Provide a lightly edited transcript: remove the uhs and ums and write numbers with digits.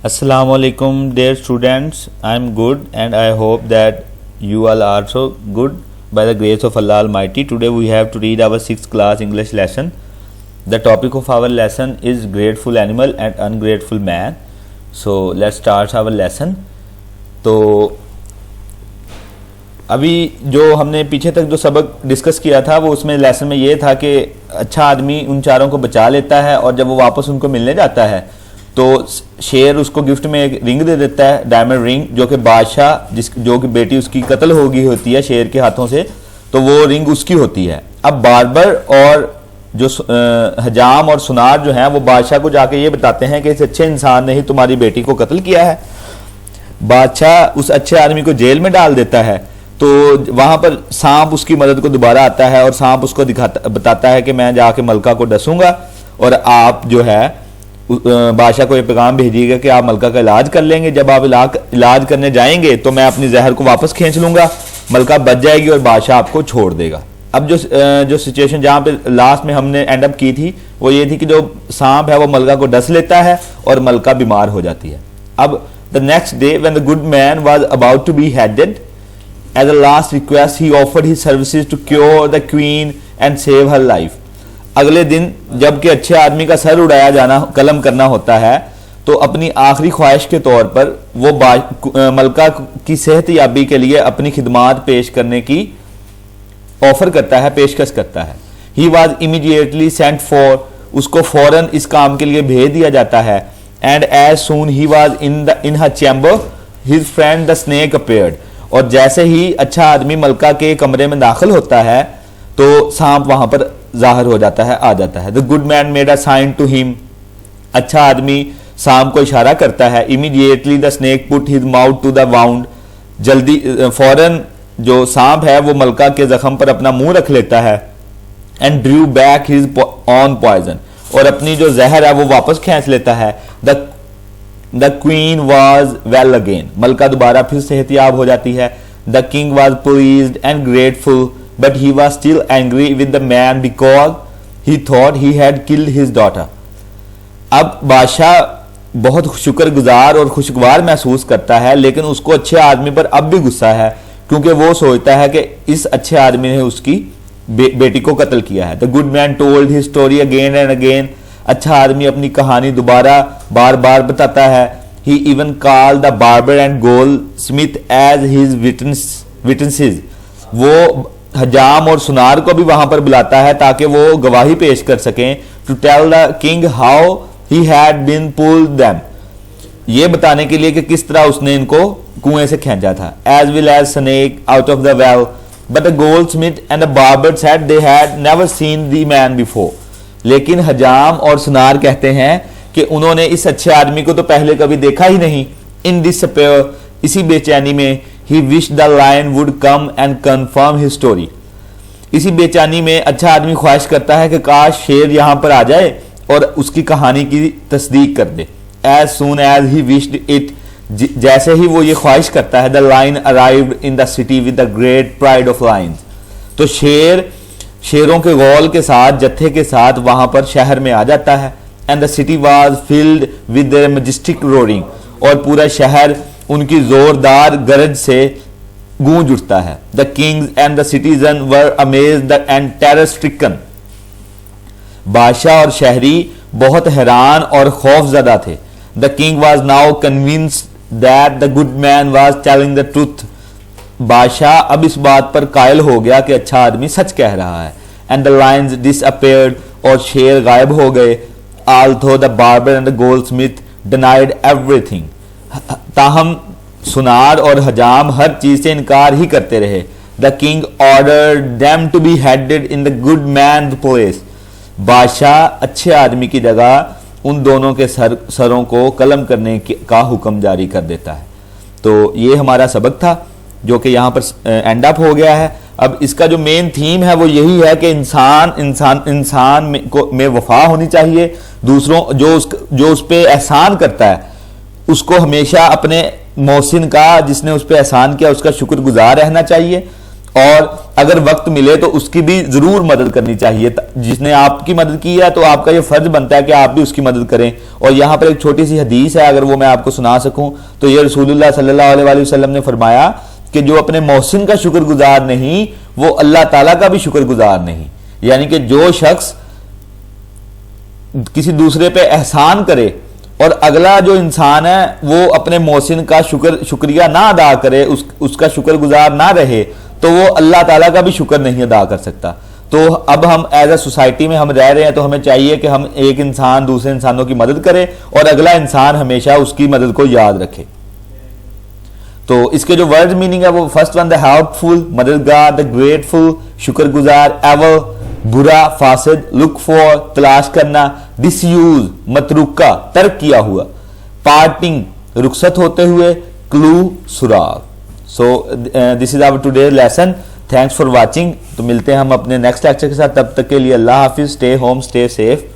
Assalamualaikum dear students, I am good and I hope that you all are also good by the grace of Allah Almighty. Today we have to read our 6th class English lesson. The topic of our lesson is grateful animal and ungrateful man. So let's start our lesson. तो अभी जो हमने पीछे तक जो सबक discuss किया था वो उसमें लेसन में ये था कि अच्छा आदमी उन चारों को बचा लेता है और जब वो वापस उनको मिलने जाता है तो शेर उसको गिफ्ट में एक रिंग दे देता है, डायमंड रिंग, जो कि बादशाह जो कि बेटी उसकी कत्ल हो गई होती है शेर के हाथों से, तो वो रिंग उसकी होती है। अब बार्बर और जो हजाम और सुनार जो हैं वो बादशाह को जाके ये बताते हैं कि इस अच्छे इंसान ने ही तुम्हारी बेटी को कत्ल किया है। बादशाह उस अच्छे आदमी को जेल में डाल देता है। तो वहां पर सांप उसकी मदद को दोबारा आता है और सांप उसको बताता है कि मैं जाके मलका को डसूंगा और आप जो है बादशाह को ये पैगाम भेजिएगा कि आप मलका का इलाज कर लेंगे। जब आप इलाज करने जाएंगे तो मैं अपनी जहर को वापस खींच लूंगा, मलका बच जाएगी और बादशाह आपको छोड़ देगा। अब जो सिचुएशन जहां पे लास्ट में हमने एंड अप की थी वो ये थी कि जो सांप है वो मलका को डस लेता है और मलका बीमार हो जाती है। अब the next day when the good man was about to be headed, as a last request he offered his services to cure the queen and save her life. अगले दिन जबकि अच्छे आदमी का सर उड़ाया जाना कलम करना होता है तो अपनी आखिरी ख्वाहिश के तौर पर वो मलका की सेहत याबी के लिए अपनी खिदमात पेश करने की ऑफर करता है, पेशकश करता है। He was immediately sent for, उसको फौरन इस काम के लिए भेज दिया जाता है। And as soon he was in her chamber his friend the snake appeared, और जैसे ही अच्छा आदमी मलका के कमरे में दाखिल होता है तो सांप वहां पर जाहिर हो जाता है, आ जाता है। The good man made a sign to him, अच्छा आदमी सांप को इशारा करता है। Immediately the snake put his mouth to the wound, जल्दी फौरन जो सांप है वो मलका के जख्म पर अपना मुंह रख लेता है। And drew back his on poison, और अपनी जो जहर है वो वापस खींच लेता है। The queen was well again, मलका दोबारा फिर सेहतियाब हो जाती है। The king was pleased and grateful but he was still angry with the man because he thought he had killed his daughter. अब बादशाह बहुत शुक्रगुजार और खुशगवार महसूस करता है, लेकिन उसको अच्छे आदमी पर अब भी गुस्सा है क्योंकि वो सोचता है कि इस अच्छे आदमी ने उसकी बेटी को कत्ल किया है। The good man told his story again and again, अच्छा आदमी अपनी कहानी दोबारा बार बार बताता है। He even called the barber and goldsmith as his witnesses, वो हजाम और सुनार को भी वहां पर बुलाता है ताकि वो गवाही पेश कर सकें। To tell the king how he had been pulled them, ये बताने के लिए कि किस तरह उसने इनको कुएं से खींचा था। As well as snake out of the well, but the goldsmith and the barber said they had never seen the man before, लेकिन हजाम और सुनार कहते हैं कि उन्होंने इस अच्छे आदमी को तो पहले कभी देखा ही नहीं। इन डिसपेयर, इसी बेचैनी में, he wished the lion would come and confirm his story, इसी बेचैनी में अच्छा आदमी ख्वाहिश करता है कि काश शेर यहां पर आ जाए और उसकी कहानी की तस्दीक कर दे। as soon as he wished it, जैसे ही वो ये ख्वाहिश करता है, the lion arrived in the city with the great pride of lions, तो शेरों के गौल के साथ, जत्थे के साथ वहां पर शहर में आ जाता है। and the city was filled with their majestic roaring, और पूरा शहर उनकी जोरदार गरज से गूंज उठता है। The Kings and the citizen were amazed and terror stricken, बादशाह और शहरी बहुत हैरान और खौफजदा थे। The king was now convinced that the good man was telling the truth, बादशाह अब इस बात पर कायल हो गया कि अच्छा आदमी सच कह रहा है। एंड द लायंस डिसअपीयर्ड, और शेर गायब हो गए। Although the barber and the goldsmith denied everything, ताहम सुनार और हजाम हर चीज से इनकार ही करते रहे। The king ordered them to be headed in the good man place, बादशाह अच्छे आदमी की जगह उन दोनों के सरों को कलम करने का हुक्म जारी कर देता है। तो ये हमारा सबक था जो कि यहाँ पर एंड अप हो गया है। अब इसका जो मेन थीम है वो यही है कि इंसान में वफा होनी चाहिए। दूसरों जो उस पर एहसान करता है उसको हमेशा अपने मोहसिन का, जिसने उस पर एहसान किया, उसका शुक्रगुजार रहना चाहिए। और अगर वक्त मिले तो उसकी भी जरूर मदद करनी चाहिए। जिसने आपकी मदद की है तो आपका ये फर्ज बनता है कि आप भी उसकी मदद करें। और यहां पर एक छोटी सी हदीस है, अगर वो मैं आपको सुना सकूं तो ये रसूलुल्लाह सल्लल्लाहु अलैहि वसल्लम ने फरमाया कि जो अपने मोहसिन का शुक्रगुजार नहीं वो अल्लाह ताला का भी शुक्रगुजार नहीं। यानी कि जो शख्स किसी दूसरे पे एहसान करे और अगला जो इंसान है वो अपने मोहसिन का शुक्रिया ना अदा करे, उसका शुक्रगुजार ना रहे, तो वो अल्लाह ताला का भी शुक्र नहीं अदा कर सकता। तो अब हम एज अ सोसाइटी में हम रह रहे हैं तो हमें चाहिए कि हम एक इंसान दूसरे इंसानों की मदद करे और अगला इंसान हमेशा उसकी मदद को याद रखे। तो इसके जो वर्ड मीनिंग है वो फर्स्ट वन द हेल्पफुल, मददगार, द ग्रेटफुल, शुक्रगुजार, एवर, बुरा, फासिद, लुक फॉर, तलाश करना, डिसयूज, मतरूका, तर्क किया हुआ, पार्टिंग, रुखसत होते हुए, क्लू, सुराग। So this is our today lesson. Thanks for watching. तो मिलते हैं हम अपने नेक्स्ट लेक्चर के साथ, तब तक के लिए अल्लाह हाफिज, स्टे होम, स्टे सेफ।